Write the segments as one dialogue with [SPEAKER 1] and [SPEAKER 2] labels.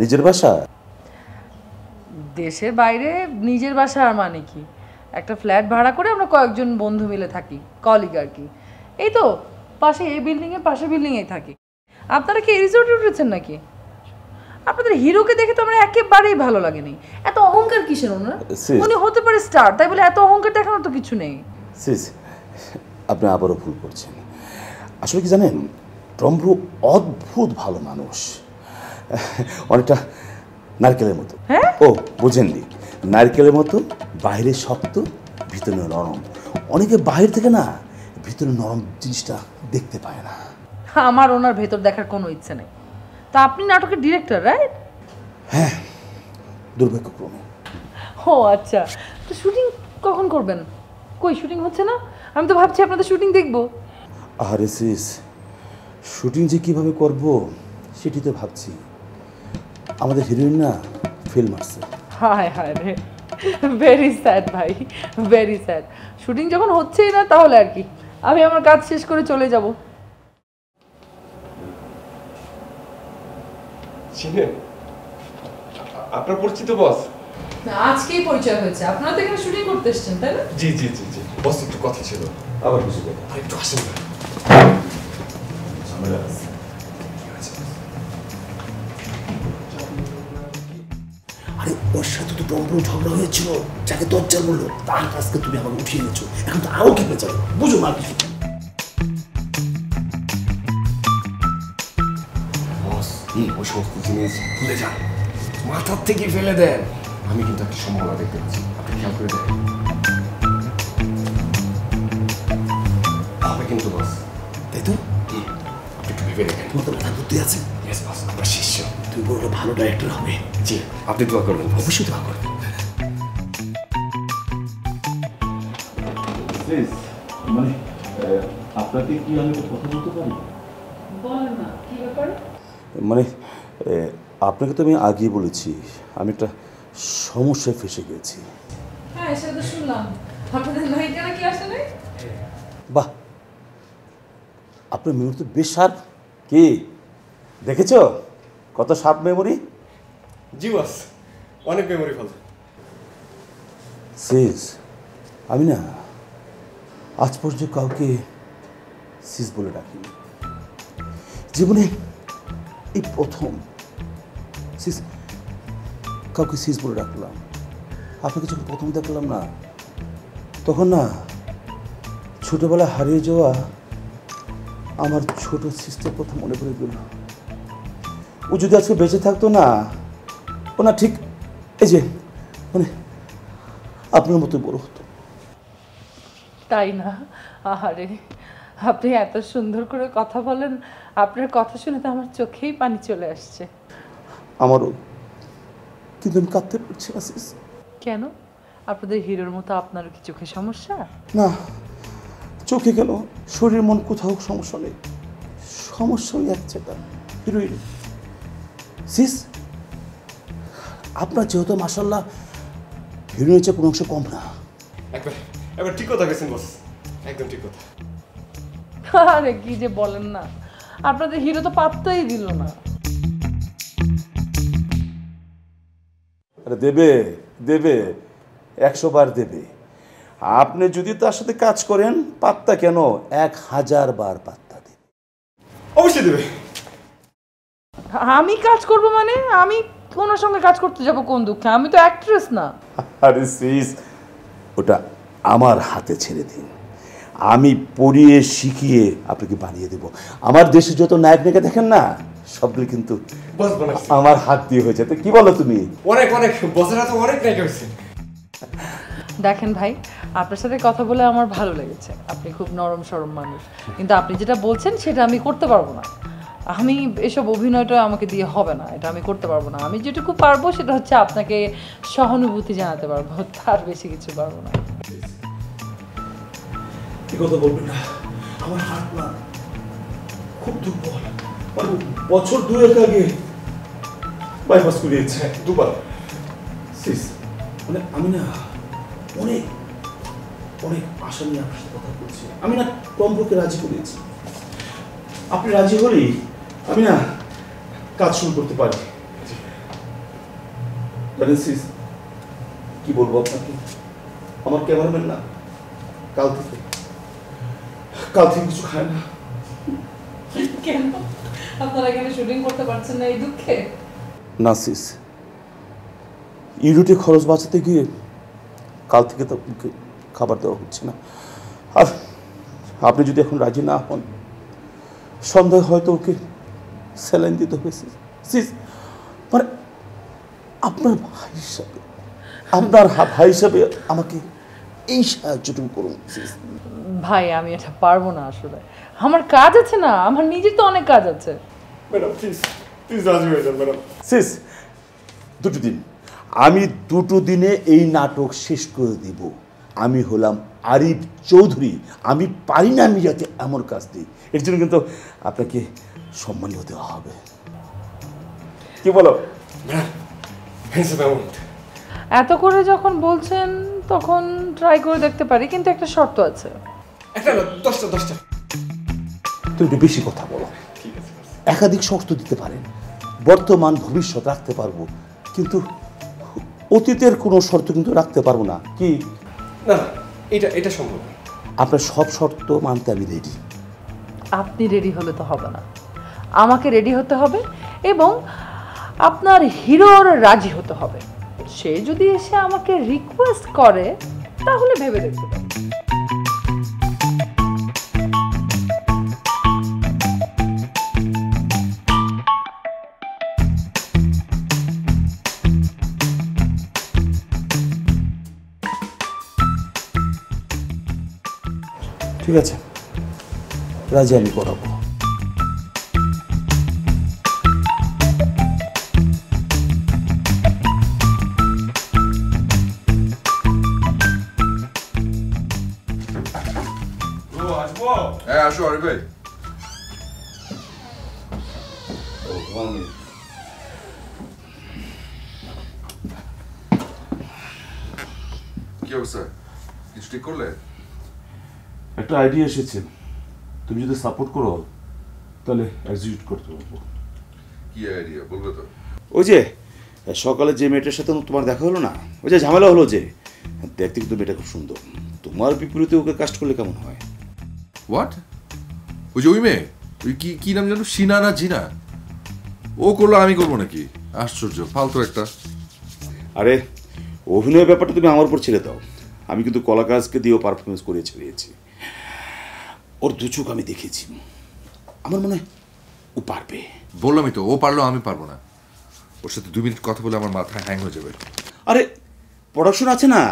[SPEAKER 1] নিজের বাসা?
[SPEAKER 2] দেশের বাইরে নিজের বাসা আর মানে কি, একটা ফ্ল্যাট ভাড়া করে আমরা কয়েকজন বন্ধু মিলে থাকি, কলিগ আর কি। এই তো পাশে এই বিল্ডিংয়ে, পাশে বিল্ডিংয়েই থাকি। আপনারা কি রিসোর্টে উঠেছেন নাকি? আপনাদের হিরোকে দেখে তো আমার একেবারেই ভালো লাগেনি। এত অহংকার কিসের ওনার? উনি হতে পারে স্টার, তাই বলে এত অহংকার দেখানোর তো কিছু নেই।
[SPEAKER 1] সিস, আপনি আবারও ভুল করছেন। আসলে কি জানেন, টম্ব্রু অদ্ভুত ভালো মানুষ, অনেকটা নারকেলের মতো।
[SPEAKER 2] হ্যাঁ?
[SPEAKER 1] ও বুঝেননি, নারকেলের মতো বাইরে শক্ত, ভিতরে নরম। অনেকে বাইরে থেকে না ভিতরে নরম জিনিসটা দেখতে পায় না।
[SPEAKER 2] আমার ওনার ভেতর দেখার কোনো ইচ্ছে নেই। তা আপনি নাটকের ডিরেক্টর, রাইট?
[SPEAKER 1] হ্যাঁ, দুর্ভাগ্যক্রমে।
[SPEAKER 2] ও আচ্ছা, তো শুটিং কখন করবেন? কই শুটিং হচ্ছে না? আমি তো ভাবছি আপনাদের শুটিং দেখবো।
[SPEAKER 1] আরে সিস, শুটিং যে কীভাবে করব সেটি তো ভাবছি। আমাদের হিরোইন না ফেল মারছে।
[SPEAKER 2] হায় হায় রে, ভেরি স্যাড ভাই, ভেরি স্যাড। শুটিং যখন হচ্ছেই না তাহলে আর কি, আমি আমার কাজ শেষ করে চলে যাব।
[SPEAKER 3] চিনেন আপনার পরিচিত বস?
[SPEAKER 2] আজকেই পরিচয় হয়েছে। আপনারা তো এখানে শুটিং করতে এসেছেন, তাই না?
[SPEAKER 3] জি জি জি জি, বস একটু কথা ছিল।
[SPEAKER 1] আবার কিছু কথা?
[SPEAKER 3] আর একটু আসেন না।
[SPEAKER 1] ঝামেলা আছে। আরে ওর সাথে তো টম্বুর ঝগড়া হয়েছিল, যাকে দরজা বললো তার কাছকে তুমি আমাকে উঠিয়ে এনেছো, এখন তো আরো কেঁপে যাবে, বুঝো না কিছু।
[SPEAKER 3] বস ওই সমস্ত জিনিস ভুলে যান, মাথার থেকে ফেলে দেন। আমি কিন্তু একটা সম্ভাবনা দেখতে পাচ্ছি, আপনি খেয়াল করে দেখেন। হবে কিন্তু বস,
[SPEAKER 1] তাই তো?
[SPEAKER 3] আপনি একটু ভেবে দেখেন।
[SPEAKER 1] তোমার তো মাথার বুদ্ধি আছে।
[SPEAKER 3] ইয়েস বস, আমরা শিষ্য।
[SPEAKER 1] তুই বললো ভালো ডাইরেক্টর হবে।
[SPEAKER 3] জি, আপনি দোয়া করবেন।
[SPEAKER 1] অবশ্যই দোয়া করবে। মানে আপনাকে কি আমি কথা বলতে পারি?
[SPEAKER 2] বলেন না, কি ব্যাপার?
[SPEAKER 1] মানে আপনাকে তো আমি আগেই বলেছি, আমি একটা সমস্যায় ফেসে গেছি।
[SPEAKER 2] হ্যাঁ, সেটা তো শুনলাম। আপনাদের নায়িকা নাকি আসে নাই?
[SPEAKER 1] বাহ, আপনার মেমোরি তো বেশ শার্প। কি দেখেছো কত শার্প মেমোরি?
[SPEAKER 3] জি বস, অনেক মেমোরি ভালো।
[SPEAKER 1] সিস, আমি না আজ পর্যন্ত কাউকে সিস বলে ডাকিনি। জীবনে এই প্রথম সিস কাউকে সিস বলে ডাকলাম। আপনাকে যখন প্রথম দেখলাম না, তখন না ছোটবেলা হারিয়ে যাওয়া আমার ছোট সিস্টার কথা মনে পড়ে গেল। ও যদি আজকে বেঁচে থাকতো না, ও না ঠিক এই যে মানে আপনার মতো বড় হতো।
[SPEAKER 2] তাই না? আহারে, আপনি এত সুন্দর করে কথা বলেন, আপনার কথা শুনে তো আমার চোখেই পানি চলে আসছে।
[SPEAKER 1] আমারও, কিন্তু আমি কাঁদতে পারছি না সিস।
[SPEAKER 2] কেন? আপনাদের হিরোর মতো আপনারও কি চোখে সমস্যা?
[SPEAKER 1] না, চোখে কেন, শরীর মন কোথাও সমস্যা নেই। সমস্যা ওই এক জায়গা, হিরোইন। সিস, আপনার যেহেতু মাশাল্লাহ হিরোইনের চেয়ে কোনো অংশ কম না।
[SPEAKER 3] একবার ঠিক কথা গেছেন বস, একদম ঠিক কথা।
[SPEAKER 2] আরে কি যে বলেন না, আপনাদের হিরো তো পাত্তাই দিল না।
[SPEAKER 1] আরে দেবে দেবে, 100 বার দেবে। আপনি যদি তার সাথে কাজ করেন, পাত্তা কেন, 1000 বার পাত্তা দেবে।
[SPEAKER 3] অবশ্যই দেবে।
[SPEAKER 2] আমি কাজ করব মানে? আমি ওনার সঙ্গে কাজ করতে যাব কোন দুঃখে? আমি তো অ্যাক্ট্রেস না।
[SPEAKER 1] আরে সিস, ওটা আমার হাতে ছেড়ে দিন, আমি পড়িয়ে শিখিয়ে আপনাকে বানিয়ে দেব। আমার দেশে যত নায়ক নায়িকা দেখেন না, সবগুলো কিন্তু
[SPEAKER 3] বস বানাইছে।
[SPEAKER 1] আমার হাত দিয়ে হয়েছে। তো কি বলো তুমি?
[SPEAKER 3] অনেক অনেক বসের হাতে অনেক নায়িকা হয়েছে।
[SPEAKER 2] দেখেন ভাই, আপনার সাথে কথা বলে আমার ভালো লেগেছে। আপনি খুব নরম সরম মানুষ, কিন্তু আপনি যেটা বলছেন সেটা আমি করতে পারবো না। আমি এসব অভিনয়টা আমাকে দিয়ে হবে না, এটা আমি করতে পারবো না। আমি যেটুকু পারবো সেটা হচ্ছে আপনাকে সহানুভূতি জানাতে পারবো, তার বেশি কিছু পারবো না।
[SPEAKER 1] কি কথা বলবেন না, আমার হাত না খুব দুর্বল। মানে বছর 2 আগে বাইপাস করিয়েছে 2 বার। সিস, মানে আমি না অনেক অনেক আশা নিয়ে আপনার সাথে কথা বলছি। আমি না টম্বুকে রাজি করিয়েছি। আপনি রাজি হলেই আমি না কাজ শুরু করতে পারি। কি বলবো আপনাকে, আমার ক্যামেরাম্যান না কাল থেকে কিছু খায় না।
[SPEAKER 2] কেন আপনারা এখানে শুটিং করতে পারছেন না এই দুঃখে?
[SPEAKER 1] না সিস, ইউনিটে খরচ বাঁচাতে গিয়ে কাল থেকে তো ওকে খাবার দেওয়া হচ্ছে না। আর আপনি যদি এখন রাজি না হন, সন্ধ্যায় হয়তো ওকে স্যালাইন দিতে হয়েছে। সিস, মানে আপনার ভাই হিসাবে, ভাই হিসাবে আমাকে এই সাহায্যটুকু করুন সিস।
[SPEAKER 2] ভাই আমি এটা পারবো না আসলে, আমার কাজ আছে না, আমার নিজের তো অনেক কাজ আছে।
[SPEAKER 1] ম্যাডাম প্লিজ প্লিজ রাজি হয়ে যান ম্যাডাম। সিস, 2 দিন, আমি 2 দিনে এই নাটক শেষ করে দিব। আমি হলাম আরিফ চৌধুরী, আমি পারি না মিরাতে এমন কাজ দিই। এর জন্য কিন্তু আপনাকে সম্মানীয় দেওয়া হবে। কি বলো?
[SPEAKER 2] এত করে যখন বলছেন তখন ট্রাই করে দেখতে পারি, কিন্তু একটা শর্ত আছে।
[SPEAKER 3] একটা না, 10টা।
[SPEAKER 1] তুমি একটু বেশি কথা বলো। একাধিক শর্ত দিতে পারেন, বর্তমান ভবিষ্যৎ রাখতে পারবো, কিন্তু অতীতের কোনো শর্ত কিন্তু রাখতে পারবো না। কি
[SPEAKER 3] না, এটা সম্ভব না।
[SPEAKER 1] আপনার সব শর্ত মানতে আমি রেডি।
[SPEAKER 2] আপনি রেডি হলে তো হবে না, আমাকে রেডি হতে হবে এবং আপনার হিরোর রাজি হতে হবে। সে যদি এসে আমাকে রিকোয়েস্ট করে তাহলে ভেবে দেখতে পারি।
[SPEAKER 1] ঠিক আছে, রাজি আমি করাবো।
[SPEAKER 4] হ্যাঁ আসো আরে ভাই। কি অবস্থা, কিছু ঠিক করলে?
[SPEAKER 1] একটা আইডিয়া এসেছে, তুমি যদি সাপোর্ট করো তাহলে এক্সিকিউট করতে পারবো।
[SPEAKER 4] কি আইডিয়া বলবে তো?
[SPEAKER 1] ওই যে সকালে যে মেয়েটার সাথে তোমার দেখা হলো না, ওই যে ঝামেলা হলো, যে দেখতে কিন্তু মেয়েটা খুব সুন্দর, তোমার বিপরীতে ওকে কাস্ট করলে কেমন হয়?
[SPEAKER 4] হোয়াট? ওই যে ওই মেয়ে, ওই কি নাম জানো, সিনা না জিনা? ও করলো আমি করবো নাকি? আশ্চর্য, ফালতু একটা।
[SPEAKER 1] আরে অভিনয়ের ব্যাপারটা তুমি আমার উপর ছেড়ে দাও, আমি কিন্তু কলাকাজকে দিয়েও পারফরমেন্স করে ছেড়েছি। ওর 2 চোখ আমি দেখেছি, আমার মনে হয় ও পারবে।
[SPEAKER 4] বললামই তো, ও পারলো আমি পারবো না। ওর সাথে 2 মিনিট কথা বলে আমার মাথা হ্যাং হয়ে যাবে।
[SPEAKER 1] আরে প্রোডাকশন আছে না,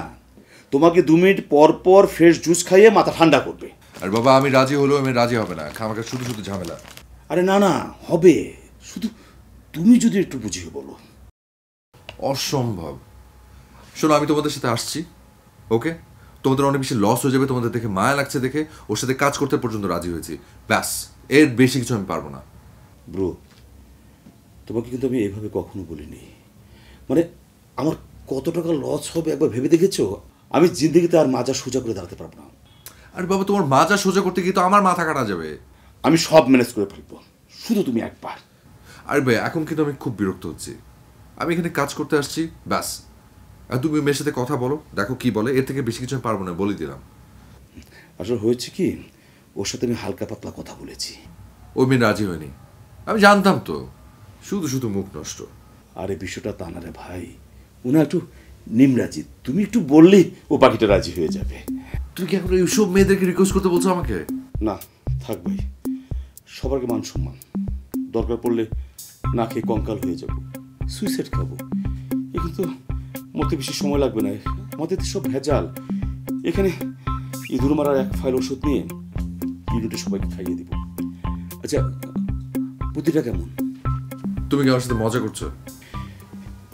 [SPEAKER 1] তোমাকে 2 মিনিট পর পর ফ্রেশ জুস খাইয়ে মাথা ঠান্ডা করবে।
[SPEAKER 4] আর বাবা আমি রাজি হলেও আমি রাজি হবে না, খামাকে শুধু ঝামেলা।
[SPEAKER 1] আরে না না, হবে, শুধু তুমি যদি একটু বুঝিয়ে বলো।
[SPEAKER 4] অসম্ভব। শোনো, আমি তোমাদের সাথে আসছি, ওকে? তোমাদের অনেক বেশি লস হয়ে যাবে, তোমাদের দেখে মায়া লাগছে দেখে ওর সাথে কাজ করতে পর্যন্ত রাজি হয়েছি, ব্যাস। এর বেশি কিছু আমি পারবো না।
[SPEAKER 1] ব্রো, তোমাকে কিন্তু আমি এভাবে কখনো বলিনি। মানে আমার কত টাকা লস হবে একবার ভেবে দেখেছো? আমি জিন্দগিতে আর মাজা সোজা করে দাঁড়াতে পারবো না।
[SPEAKER 4] আরে বাবা, তোমার মাজা সোজা করতে গিয়ে তো আমার মাথা কাটা যাবে।
[SPEAKER 1] আমি সব ম্যানেজ করে ফেলবো, শুধু তুমি একবার।
[SPEAKER 4] আরে ভাই, এখন কিন্তু আমি খুব বিরক্ত হচ্ছি। আমি এখানে কাজ করতে আসছি, ব্যাস। আর তুমি মেয়ের সাথে কথা বলো, দেখো কি বলে, এর থেকে বেশি কিছু আমি পারবো না, বলে দিলাম।
[SPEAKER 1] আসলে হয়েছে কি, ওর সাথে আমি হালকা পাতলা কথা বলেছি।
[SPEAKER 4] ওই মেয়ে রাজি হয়নি, আমি জানতাম তো, শুধু মুখ নষ্ট।
[SPEAKER 1] আরে বিষয়টা তা না রে ভাই, উনি একটু নিমরাজি, তুমি একটু বললেই ও বাকিটা রাজি হয়ে যাবে।
[SPEAKER 4] তুমি কি এখন এইসব মেয়েদেরকে রিকোয়েস্ট করতে বলছো আমাকে?
[SPEAKER 1] না থাক ভাই, সবারকে মান সম্মান, দরকার পড়লে না খেয়ে কঙ্কাল হয়ে যাব, সুইসাইড খাবো। এখানে তো মরতে বেশি সময় লাগবে না, আমাদের তো সব ভেজাল। এখানে ইঁদুর মারার 1 ফাইল ওষুধ নিয়ে ইঁদুরটা সবাইকে খাইয়ে দিব। আচ্ছা, বুদ্ধিটা কেমন?
[SPEAKER 4] তুমি কি আমার সাথে মজা করছো?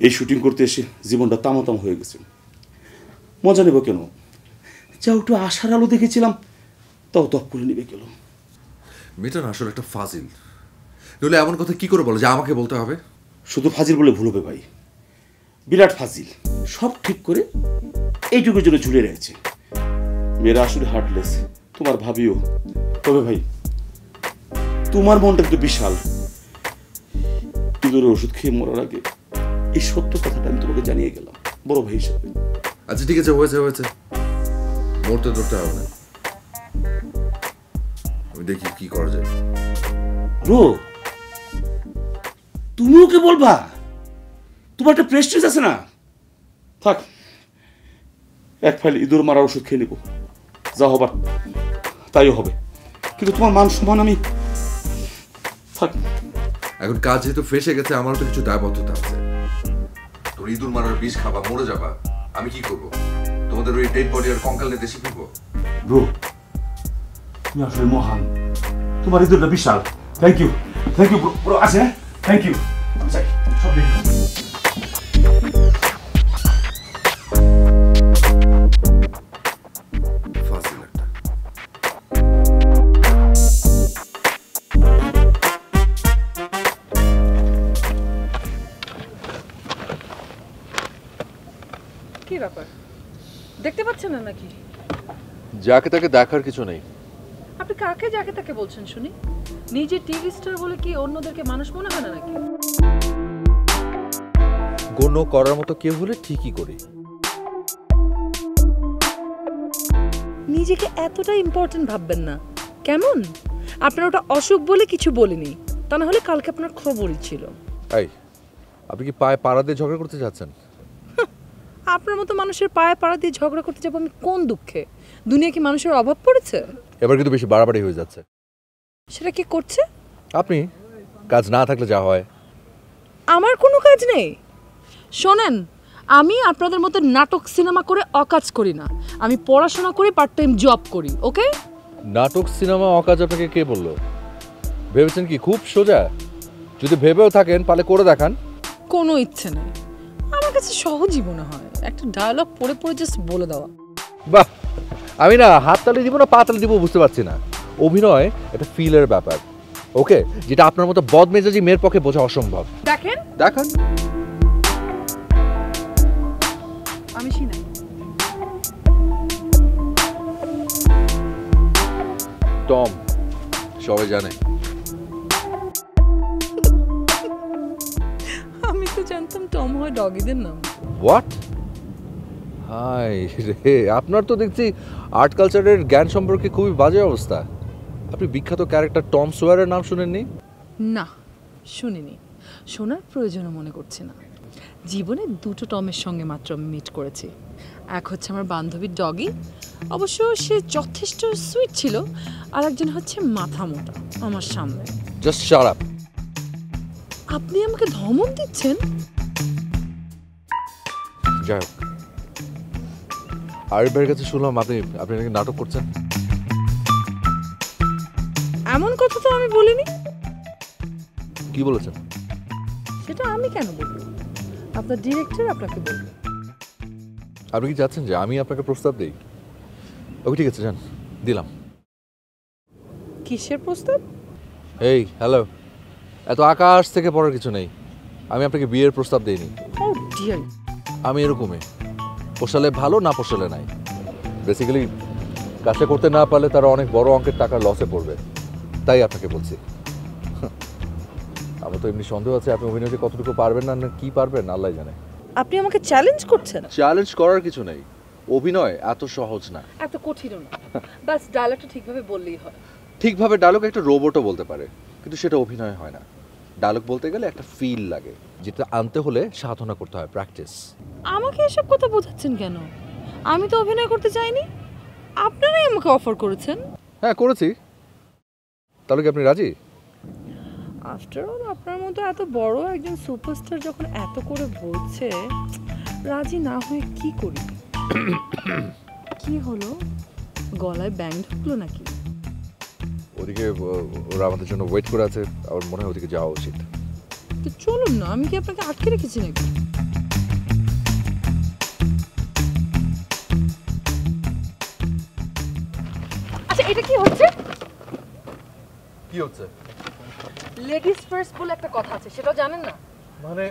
[SPEAKER 1] এই শুটিং করতে এসে জীবনটা তামাতাম হয়ে গেছে, মজা নেব কেন? যা একটু আশার আলো দেখেছিলাম তাও দপ করে নেবে গেল।
[SPEAKER 4] মেয়েটা না আসলে একটা ফাজিল, নইলে এমন কথা কি করে বলো যে আমাকে বলতে হবে?
[SPEAKER 1] শুধু ফাজিল বলে ভুল হবে ভাই, বিরাট ফাজিল, সব ঠিক করে এইটুকুর জন্য ঝুলে রয়েছে। মেয়েরা আসলে হার্টলেস, তোমার ভাবিও। তবে ভাই তোমার মনটা একটু বিশাল, ইঁদুরের ওষুধ খেয়ে মরার আগে এই সত্য কথাটা আমি তোমাকে জানিয়ে গেলাম বড় ভাই হিসেবে।
[SPEAKER 4] আচ্ছা ঠিক আছে, হয়েছে হয়েছে, মরতে ধরতে হবে না, আমি দেখি কি করা যায়।
[SPEAKER 1] ব্রো তুমি ওকে বলবা, তোমার একটা প্রেস্টিজ আছে না। থাক, এক ফাইল ইঁদুর মারার ওষুধ খেয়ে নিব, যা হবার তাইও হবে, কিন্তু তোমার মান সম্মান আমি থাক।
[SPEAKER 4] এখন কাজ যেহেতু ফেসে গেছে, আমারও তো কিছু দায়বদ্ধতা আছে। তোর ইঁদুর মারার বিষ খাবা, মরে যাবা, আমি কি করবো? তোমাদের ওই ডেড বডি আর কঙ্কাল নিয়ে দেশে ফিরবো?
[SPEAKER 1] ব্রো তুমি আসলে মহান, তোমার ইঁদুরটা বিশাল। Thank you bro. ব্রো আছে, হ্যাঁ থ্যাংক ইউ। সব রেডি।
[SPEAKER 4] ফাজিল একটা।
[SPEAKER 2] কি ব্যাপার, দেখতে পাচ্ছেন না নাকি?
[SPEAKER 4] যাকে তাকে দেখার কিছু নেই।
[SPEAKER 2] আপনি কাকে যাকে তাকে বলছেন শুনি? নিজে টিভি স্টার বলে কি অন্যদেরকে মানুষ মনে হয় না নাকি?
[SPEAKER 4] গণ্য করার মতো কেউ হলে ঠিকই করি।
[SPEAKER 2] নিজেকে এতটা ইম্পর্টেন্ট ভাববেন না কেমন? আপনার ওটা অসুখ বলে কিছু বলিনি, তা না হলে কালকে আপনার খবরই ছিল।
[SPEAKER 4] এই, আপনি কি পায়ে পাড়া দিয়ে ঝগড়া করতে যাচ্ছেন?
[SPEAKER 2] আপনার মতো মানুষের পায়ে পাড়া দিয়ে ঝগড়া করতে যাবো আমি কোন দুঃখে? দুনিয়া কি মানুষের অভাব পড়েছে?
[SPEAKER 4] এবার কিন্তু বেশি বাড়াবাড়ি হয়ে যাচ্ছে।
[SPEAKER 2] সেটা কি করছে?
[SPEAKER 4] আপনি কাজ না থাকলে যা হয়।
[SPEAKER 2] আমার কোনো কাজ নেই। শোনেন, আমি আপনাদের মতো নাটক সিনেমা করে অকাজ করি না, আমি পড়াশোনা করি, পার্ট টাইম জব করি। ওকে?
[SPEAKER 4] নাটক সিনেমা অকাজ আপনাকে কে বললো? ভেবেছেন কি খুব সোজা? যদি ভেবেও থাকেন পালে করে দেখান।
[SPEAKER 2] কোনো ইচ্ছে নেই, আমার কাছে সহজই মনে হয় একটা ডায়লগ পড়ে পড়ে জাস্ট বলে দেওয়া।
[SPEAKER 4] বাহ, আমি না হাততালি দিব না পাতালি দিব বুঝতে পারছি না। অভিনয় একটা ফিলের ব্যাপার, ওকে, যেটা আপনার মতো বদমেজাজি মেয়ের পক্ষে বোঝা অসম্ভব।
[SPEAKER 2] দেখেন
[SPEAKER 4] দেখান।
[SPEAKER 2] আমি শিনাই।
[SPEAKER 4] টম সবাই জানে।
[SPEAKER 2] আমি তো জানতাম টম হয় ডগিদের নাম।
[SPEAKER 4] হোয়াট? হাই রে, আপনার তো দেখছি আর্ট কালচারের জ্ঞান সম্পর্কে খুবই বাজে অবস্থা। আপনি বিখ্যাত ক্যারেক্টার টম সোয়ারের নাম শুনেননি?
[SPEAKER 2] না, শুনিনি, শোনার প্রয়োজনও মনে করছি না। জীবনে দুটো টমের সঙ্গে মাত্র আমি মিট করেছি। এক হচ্ছে আমার বান্ধবীর ডগি, অবশ্য সে যথেষ্ট সুইট ছিল, আর একজন হচ্ছে মাথা মোটা আমার সামনে।
[SPEAKER 4] Just shut up.
[SPEAKER 2] আপনি আমাকে ধমক দিচ্ছেন?
[SPEAKER 4] যাই হোক, আরিফ ভাইয়ের কাছে শুনলাম আপনি নাকি নাটক করছেন।
[SPEAKER 2] এমন কথা তো আমি বলিনি।
[SPEAKER 4] কি বলেছেন?
[SPEAKER 2] সেটা আমি কেন বলবো? আপনার ডিরেক্টর আপনাকে বলবে।
[SPEAKER 4] আপনি কি চাচ্ছেন যে আমি আপনাকে প্রস্তাব দিই? ওকে ঠিক আছে, যান, দিলাম।
[SPEAKER 2] কিসের প্রস্তাব?
[SPEAKER 4] এই হ্যালো, এত আকাশ থেকে পড়ার কিছু নেই। আমি আপনাকে বিয়ের প্রস্তাব দিইনি।
[SPEAKER 2] ও ডিয়ার,
[SPEAKER 4] আমি এরকমই, পোষালে ভালো, না পোষালে নাই। বেসিক্যালি কাজটা করতে না পারলে তারা অনেক বড় অঙ্কের টাকা লসে পড়বে, তাই আপনাকে বলছি। আমার তো এমনি সন্দেহ আছে আপনি অভিনয়কে কতটুকু পারবেন না কি পারবেন আল্লাহ জানে।
[SPEAKER 2] আপনি আমাকে চ্যালেঞ্জ করছেন?
[SPEAKER 4] চ্যালেঞ্জ করার কিছু নেই, অভিনয় এত সহজ না।
[SPEAKER 2] এত কঠিনও না, বাস ডায়লগটা ঠিকভাবে বললেই হয়।
[SPEAKER 4] ঠিকভাবে ডায়লগ একটা রোবটও বলতে পারে, কিন্তু সেটা অভিনয় হয় না। ডায়লগ বলতে গেলে একটা ফিল লাগে, যেটা আনতে হলে সাধনা করতে হয়, প্র্যাকটিস।
[SPEAKER 2] আমাকে এসব কথা বোঝাচ্ছেন কেন? আমি তো অভিনয় করতে চাইনি, আপনারাই আমাকে অফার করেছেন।
[SPEAKER 4] হ্যাঁ করেছি, তাহলে কি আপনি রাজি?
[SPEAKER 2] আফটার অল আপনার মতো এত বড় একজন সুপারস্টার যখন এত করে বলছে, রাজি না হয়ে কি করি? কি হলো, গলায় ব্যাং ঢুকলো নাকি?
[SPEAKER 4] ওদিকে ওরা আমাদের জন্য ওয়েট করে আছে, আমার মনে হয় ওদিকে যাওয়া উচিত।
[SPEAKER 2] তো চলুন না, আমি কি আপনাকে আটকে রেখেছি নাকি? আচ্ছা এটা কি হচ্ছে?
[SPEAKER 4] কি হচ্ছে?
[SPEAKER 2] লেডিস ফার্স্ট বলে একটা কথা আছে, সেটা জানেন না?
[SPEAKER 4] মানে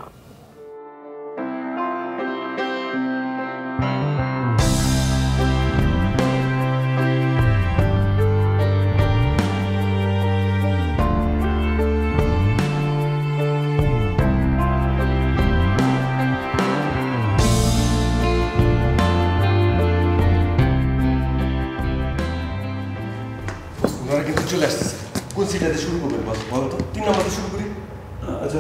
[SPEAKER 3] চলে আসতেছে। কোন সিনটাতে শুরু করবেন বস? বলো তো। 3 নম্বরে শুরু করি।
[SPEAKER 1] আচ্ছা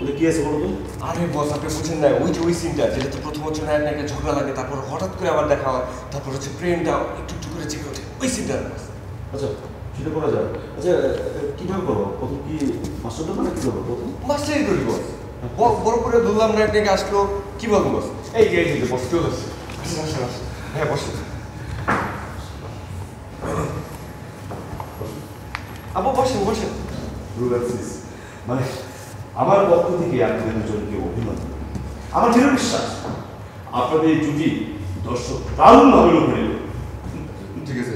[SPEAKER 1] ওটা কি আছে বলো তো?
[SPEAKER 3] আরে বস, আপনি বুঝছেন না, ওই যে ওই সিনটা যেটাতে প্রথম হচ্ছে নায়ক নায়িকা ঝগড়া লাগে, তারপর হঠাৎ করে আবার দেখা হয়, তারপর হচ্ছে ট্রেনটা একটু একটু করে জেগে ওঠে, ওই সিনটা বস।
[SPEAKER 1] আচ্ছা সেটা করা যায়। আচ্ছা কীভাবে করবো? প্রথম কি মাস্টার দেবো না কী করবো প্রথম?
[SPEAKER 3] মাস্টারই ধরি বস। বড় করে ধরলাম নায়ক নায়িকা আসলো, কি বলবো বস? এই যে বস চলে আসছে। আসেন আসেন আসেন। হ্যাঁ বসেন। আপু বসেন বসেন।
[SPEAKER 1] মানে আমার পক্ষ থেকে আপনাদের দুজনকে অভিনন্দন। আমার দৃঢ় বিশ্বাস আপনাদের এই জুটি দর্শক দারুণভাবে লোক নিল।
[SPEAKER 4] ঠিক আছে,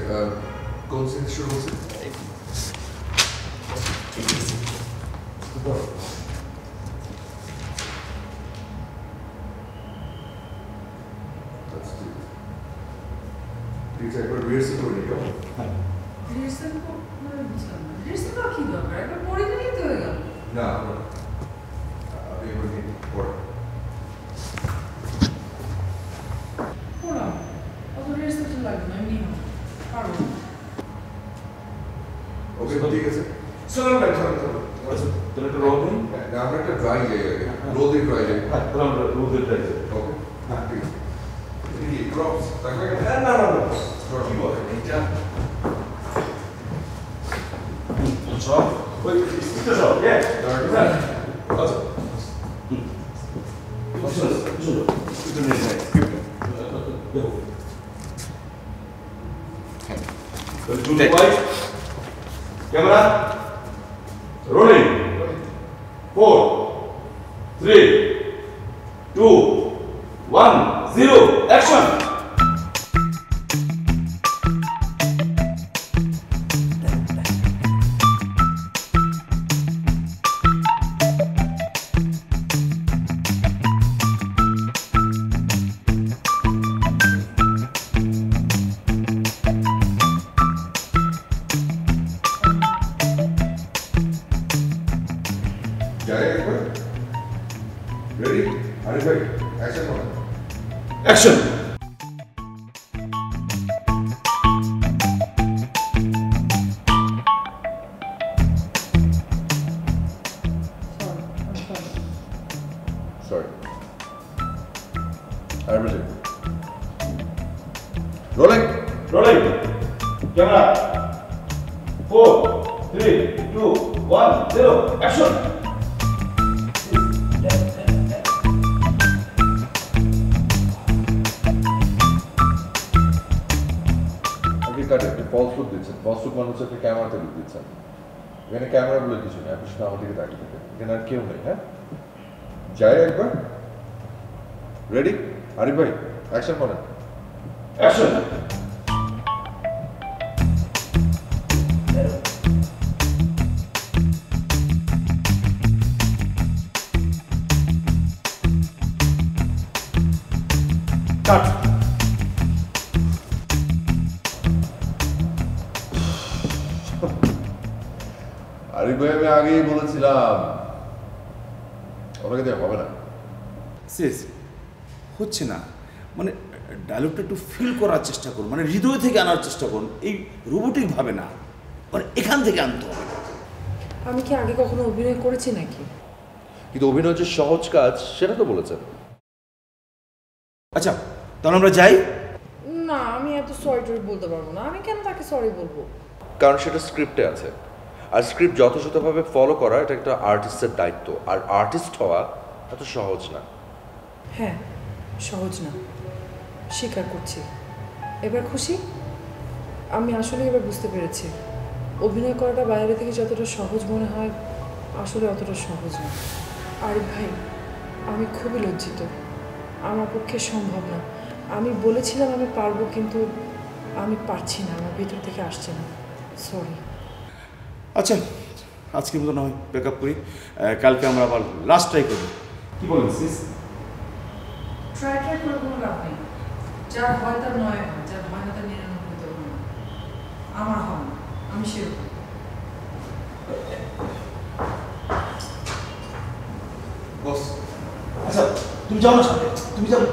[SPEAKER 4] কোন সিন শুরু করছে? ঠিক আছে, একবার রিহার্সাল করে নিই কেমন?
[SPEAKER 2] কি দরকার? একটা পড়ে নিলেই তো হয়ে গেল।
[SPEAKER 4] না আপনি একবার নিন পড়া।
[SPEAKER 2] পড়াম। অত রিহার্সাল লাগবে না, এমনি হবে। পারবো।
[SPEAKER 4] ওকে ঠিক আছে।
[SPEAKER 3] চলুন ভাই চলুন চলুন।
[SPEAKER 1] আচ্ছা তাহলে একটা রোল দিন।
[SPEAKER 4] আমরা একটা ড্রাই যাই আগে, রোল দিয়ে ড্রাই যাই।
[SPEAKER 1] হ্যাঁ তাহলে আমরা রোল দিয়ে ট্রাই করি।
[SPEAKER 4] ওকে হ্যাঁ ঠিক আছে। এটা কি প্রপস থাকবে?
[SPEAKER 3] না না না না।
[SPEAKER 4] কি বলে এইটা?
[SPEAKER 1] সব ওই স্পিকার সব হ্যাঁ
[SPEAKER 4] আচ্ছা
[SPEAKER 1] ক্যামেরা রোলিং 4 3 2 1 0 অ্যাকশন।
[SPEAKER 4] যাই একবার রেডি আরিফ ভাই অ্যাকশন করুন।
[SPEAKER 1] অ্যাকশন।
[SPEAKER 4] সরি আর বলে রোলিং
[SPEAKER 1] রোলিং ক্যামেরা 4 3 2 1 0 অ্যাকশন।
[SPEAKER 4] আপনি কাটে আপনি ফলস লুক দিচ্ছেন, ফলস লুক মানে হচ্ছে আপনি ক্যামেরাতে লুক দিচ্ছেন। এখানে ক্যামেরা বলে কিছু নেই, আপনি শুধু আমার দিকে তাকিয়ে থাকেন, এখানে আর কেউ নেই। হ্যাঁ যাই একবার রেডি আরিফ ভাই অ্যাকশন করেন।
[SPEAKER 1] অ্যাকশন। কাট।
[SPEAKER 4] আরিফ ভাই আমি আগেই বলেছিলাম ওনাকে দিয়ে হবে না।
[SPEAKER 1] শেষ হচ্ছে না, মানে ডায়লগটা একটু ফিল করার চেষ্টা করুন, মানে হৃদয় থেকে আনার চেষ্টা করুন, এই রোবোটিক ভাবে না, মানে এখান থেকে আনতে হবে।
[SPEAKER 2] আমি কি আগে কখনো অভিনয় করেছি নাকি?
[SPEAKER 4] কিন্তু অভিনয় যে সহজ কাজ সেটা তো বলেছেন।
[SPEAKER 1] আচ্ছা তাহলে আমরা যাই।
[SPEAKER 2] না, আমি এত সরি টরি বলতে পারবো না। আমি কেন তাকে সরি বলবো?
[SPEAKER 4] কারণ সেটা স্ক্রিপ্টে আছে, আর স্ক্রিপ্ট যথাযথভাবে ফলো করা এটা একটা আর্টিস্টের দায়িত্ব, আর আর্টিস্ট হওয়া এত সহজ না।
[SPEAKER 2] হ্যাঁ, সহজ না, স্বীকার করছি। এবার খুশি? আমি আসলে এবার বুঝতে পেরেছি অভিনয় করাটা বাইরে থেকে যতটা সহজ মনে হয় আসলে অতটা সহজ না। আরিফ ভাই, আমি খুবই লজ্জিত, আমার পক্ষে সম্ভব না। আমি বলেছিলাম আমি পারবো, কিন্তু আমি পারছি না, আমার ভিতর থেকে আসছে না। সরি।
[SPEAKER 1] আচ্ছা আজকের মতো নয় ব্যাক আপ করি, কালকে আমরা আবার লাস্ট ট্রাই করবো। কি বলেন সিস?
[SPEAKER 2] ট্রাই করে কোনো লাভ নেই। যার হয় তার নয় হয়, যার হয় না তার 99 হয় না। আমার হয় না, আমি সেরকম।
[SPEAKER 4] বস
[SPEAKER 1] আচ্ছা তুমি যাও না সাথে, তুমি যাও।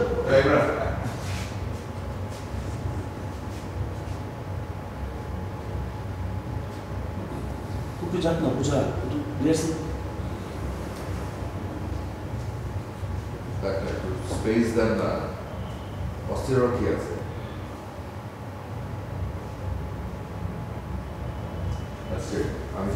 [SPEAKER 1] যাক না পূজা, একটু রিহার্সাল।
[SPEAKER 4] স্পেস দেন না, অস্থিরতা কি আছে? আমি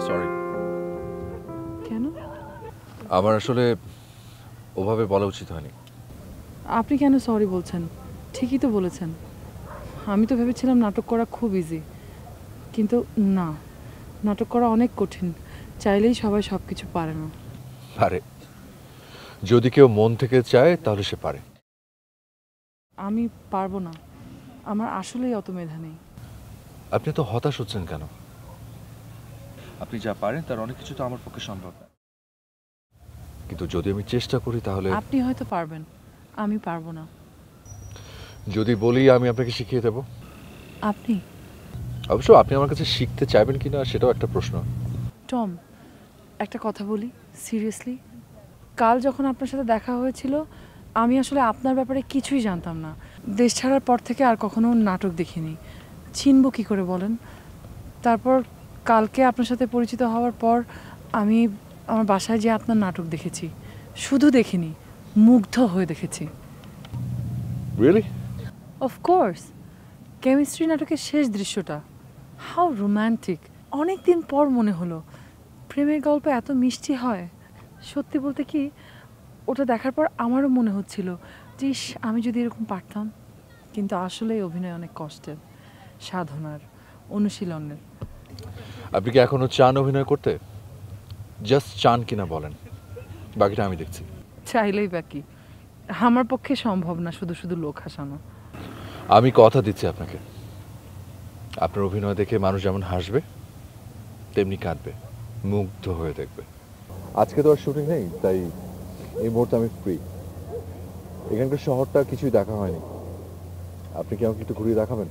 [SPEAKER 4] সরি।
[SPEAKER 2] কেন?
[SPEAKER 4] আমার আসলে ওভাবে বলা উচিত হয়নি।
[SPEAKER 2] আপনি কেন সরি বলছেন? ঠিকই তো বলেছেন। আমি তো ভেবেছিলাম নাটক করা খুব ইজি, কিন্তু না, নাটক করা অনেক কঠিন। চাইলেই সবাই সব কিছু পারে না।
[SPEAKER 4] পারে, যদি কেউ মন থেকে চায় তাহলে সে পারে।
[SPEAKER 2] আমি পারবো না, আমার আসলেই অত মেধা নেই।
[SPEAKER 4] আপনি তো হতাশ হচ্ছেন কেন? আপনি যা পারেন তার অনেক কিছু তো আমার পক্ষে সম্ভব না। কিন্তু যদি আমি চেষ্টা করি তাহলে।
[SPEAKER 2] আপনি হয়তো পারবেন, আমি পারবো না।
[SPEAKER 4] যদি বলি আমি আপনাকে শিখিয়ে দেব?
[SPEAKER 2] আপনি?
[SPEAKER 4] অবশ্য আপনি আমার কাছে শিখতে চাইবেন কিনা সেটাও একটা প্রশ্ন।
[SPEAKER 2] টম, একটা কথা বলি সিরিয়াসলি। কাল যখন আপনার সাথে দেখা হয়েছিল, আমি আসলে আপনার ব্যাপারে কিছুই জানতাম না। দেশ ছাড়ার পর থেকে আর কখনো নাটক দেখিনি, চিনব কী করে বলেন? তারপর কালকে আপনার সাথে পরিচিত হওয়ার পর আমি আমার বাসায় যেয়ে আপনার নাটক দেখেছি। শুধু দেখিনি, মুগ্ধ হয়ে দেখেছি।
[SPEAKER 4] রিয়েলি?
[SPEAKER 2] অফকোর্স, কেমিস্ট্রি নাটকের শেষ দৃশ্যটা হাউ রোম্যান্টিক। অনেক দিন পর মনে হলো প্রেমের গল্প এত মিষ্টি হয়। সত্যি বলতে কি, ওটা দেখার পর আমারও মনে হচ্ছিল যে ইস, আমি যদি এরকম পারতাম। কিন্তু আসলে অভিনয় অনেক কষ্টের, সাধনার, অনুশীলনের।
[SPEAKER 4] আপনি কি এখনো চান অভিনয় করতে? জাস্ট চান কিনা বলেন, বাকিটা আমি দেখছি।
[SPEAKER 2] চাইলেই বাকি, আমার পক্ষে সম্ভব না শুধু শুধু লোক হাসানো।
[SPEAKER 4] আমি কথা দিচ্ছি আপনাকে, আপনার অভিনয় দেখে মানুষ যেমন হাসবে তেমনি কাঁদবে, মুগ্ধ হয়ে দেখবে। আজকে তো আর শুটিং নেই, তাই এই মুহূর্তে আমি ফ্রি। এখানকার শহরটা কিছুই দেখা হয়নি, আপনি কি আমাকে একটু ঘুরিয়ে দেখাবেন?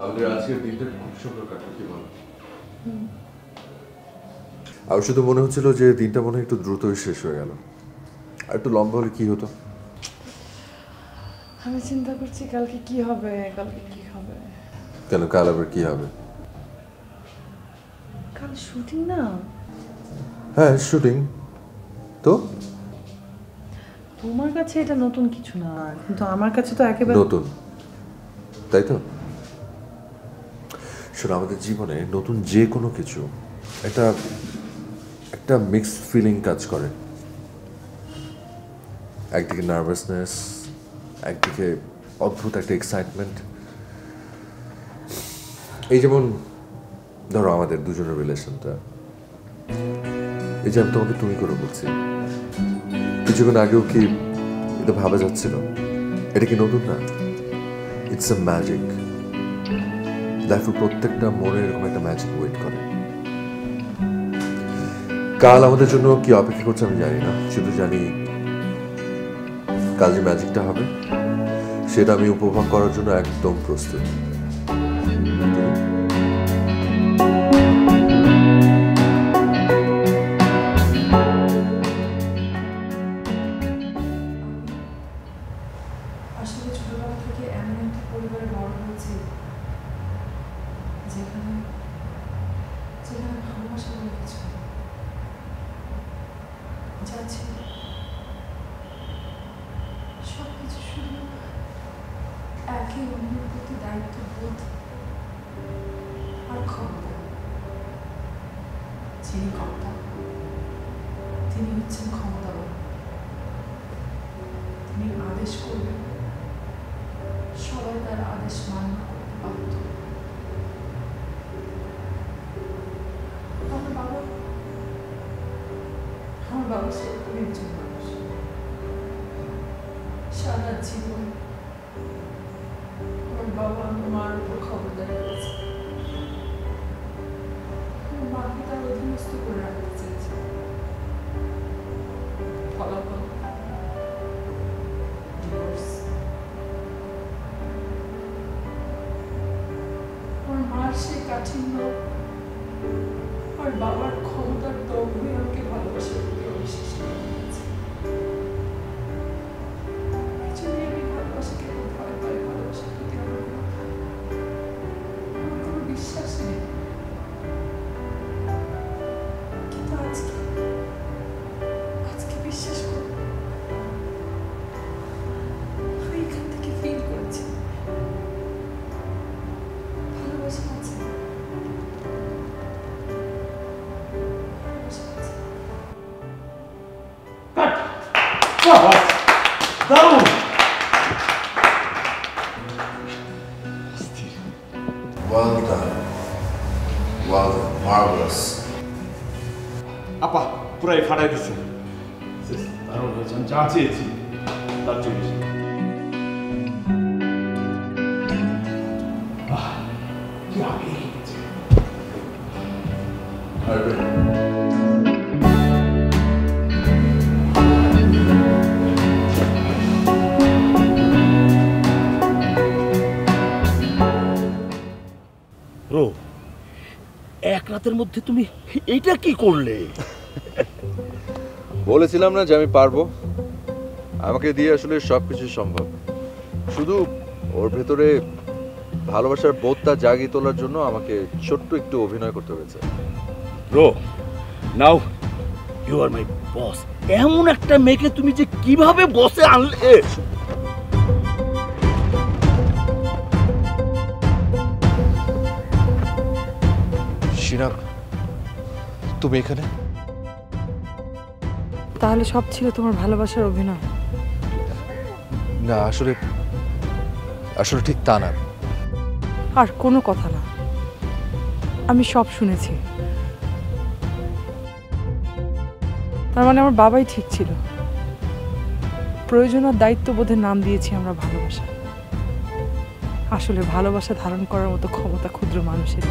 [SPEAKER 4] আমাদের আজকের দিনটা খুব সুন্দর কাটলো, কি বলো? আর শুধু মনে হচ্ছিল যে দিনটা মনে হয় একটু দ্রুতই শেষ হয়ে গেল, আর একটু লম্বা হলে কি হতো।
[SPEAKER 2] আমি চিন্তা করছি কালকে কি হবে।
[SPEAKER 4] কেন, কাল আবার কি হবে?
[SPEAKER 2] কাল শুটিং না?
[SPEAKER 4] হ্যাঁ, শুটিং তো।
[SPEAKER 2] তোমার কাছে এটা নতুন কিছু না, কিন্তু আমার কাছে তো একেবারে
[SPEAKER 4] নতুন, তাই তো? শোনো, আমাদের জীবনে নতুন যে কোনো কিছু একটা মিক্সড ফিলিং কাজ করে। একদিকে নার্ভাসনেস, একদিকে অদ্ভুত একটা এক্সাইটমেন্ট। এই যেমন ধরো আমাদের দুজনের রিলেশনটা, এই যে আমি তোমাকে তুমি করে বলছি, কিছুক্ষণ আগেও কি এটা ভাবা যাচ্ছিল? এটা কি নতুন না? It's a magic. লাইফের প্রত্যেকটা মনে এরকম একটা ম্যাজিক ওয়েট করে। কাল আমাদের জন্য কি অপেক্ষা করছে আমি জানি না, শুধু জানি কাল যে ম্যাজিকটা হবে সেটা আমি উপভোগ করার জন্য একদম প্রস্তুত।
[SPEAKER 2] আসলে ছোটবেলা থেকে এমন একটা পরিবারে বড় হয়েছি যেখানে ভালোবাসা বলে কিছু যা ছিল সবকিছু শুধু একে অন্যের প্রতি দায়িত্ববোধ আর ক্ষমতা। যিনি কর্তা তিনি হচ্ছেন ক্ষমতাবান। তিনি আদেশ করবেন, সবাই তার আদেশ মান্য করতে বাধ্য। আমার বাবা সেরকম একজন মানুষ। সারা জীবন আমার বাবা আমার মার উপর খবরদারি করেছে। আমার মাকে তার অধীনস্থ করে রাখতে চেয়েছে। ফলাফল ডিভোর্স। আমার মার সেই কাঠিন্য আর বাবার ক্ষমতার দম্ভই আমাকে ভালোবাসার প্রতি অবিশ্বাস করে দিয়েছে। এজন্যই আমি ভালোবাসাকে খুব ভয় পাই। ভালোবাসার প্রতি আমার কোনো বিশ্বাস নেই। কিন্তু আজকে বিশ্বাস করো, আমি এখান থেকে ফিল করেছি ভালোবাসা আছে।
[SPEAKER 1] দারুণ।
[SPEAKER 4] Well done. Well done. Marvelous.
[SPEAKER 1] আপা পুরাই ফাটাই দিচ্ছে। দারুণ হয়েছে, আমি যা চেয়েছি তার চেয়ে বেশি। কি আগে এগিয়েছে। ব্রো, এক রাতের মধ্যে তুমি এইটা কি করলে?
[SPEAKER 4] বলেছিলাম না যে আমি পারবো। আমাকে দিয়ে আসলে সবকিছু সম্ভব, শুধু ওর ভেতরে ভালোবাসার বোধটা জাগিয়ে তোলার জন্য আমাকে ছোট্ট একটু অভিনয় করতে হয়েছে।
[SPEAKER 1] ব্রো, নাও ইউ আর মাই বস। এমন একটা মেয়েকে তুমি যে কিভাবে বসে আনলে?
[SPEAKER 4] শিনা, তুমি এখানে?
[SPEAKER 2] তাহলে সব ছিল তোমার ভালোবাসার অভিনয়?
[SPEAKER 4] না, আসলে ঠিক তা না।
[SPEAKER 2] আর কোনো কথা না, আমি সব শুনেছি। তার মানে আমার বাবাই ঠিক ছিল। প্রয়োজন আর দায়িত্ববোধের নাম দিয়েছি আমরা ভালোবাসা। আসলে ভালোবাসা ধারণ করার মতো ক্ষমতা ক্ষুদ্র মানুষের।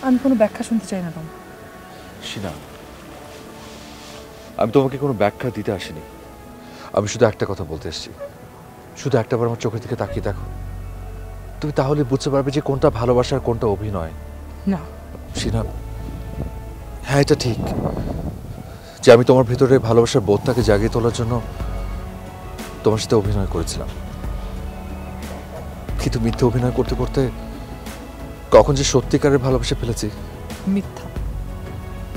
[SPEAKER 2] আমি কোনো ব্যাখ্যা শুনতে চাই না, টম।
[SPEAKER 4] শিনা, আমি তোমাকে কোনো ব্যাখ্যা দিতে আসিনি। আমি শুধু একটা কথা বলতে এসেছি। শুধু একটাবার আমার চোখের দিকে তাকিয়ে দেখো, তুমি তাহলে বুঝতে পারবে যে কোনটা ভালোবাসা আর কোনটা অভিনয়।
[SPEAKER 2] না।
[SPEAKER 4] শিনা, হ্যাঁ এটা ঠিক যে আমি তোমার ভিতরে ভালোবাসার বোধটাকে জাগিয়ে তোলার জন্য তোমার সাথে অভিনয় করেছিলাম, কিন্তু মিথ্যে অভিনয় করতে করতে কখন যে সত্যিকারের ভালোবাসা ফেলেছি।
[SPEAKER 2] মিথ্যা।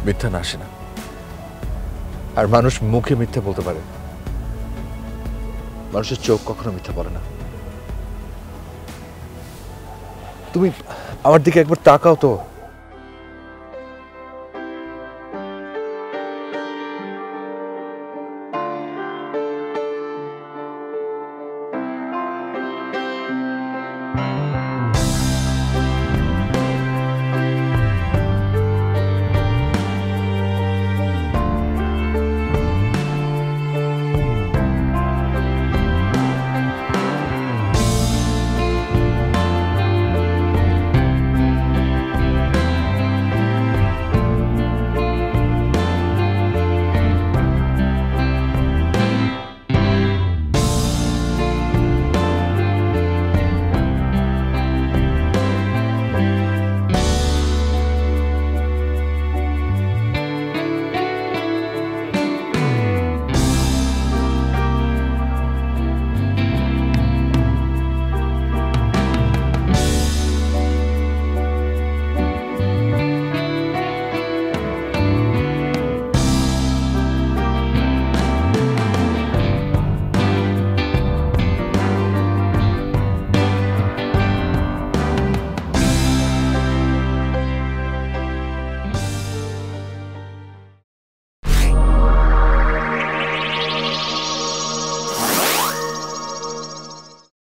[SPEAKER 4] মিথ্যা না আসে না, আর মানুষ মুখে মিথ্যা বলতে পারে, মানুষের চোখ কখনো মিথ্যা বলে না। তুমি আমার দিকে একবার তাকাও তো।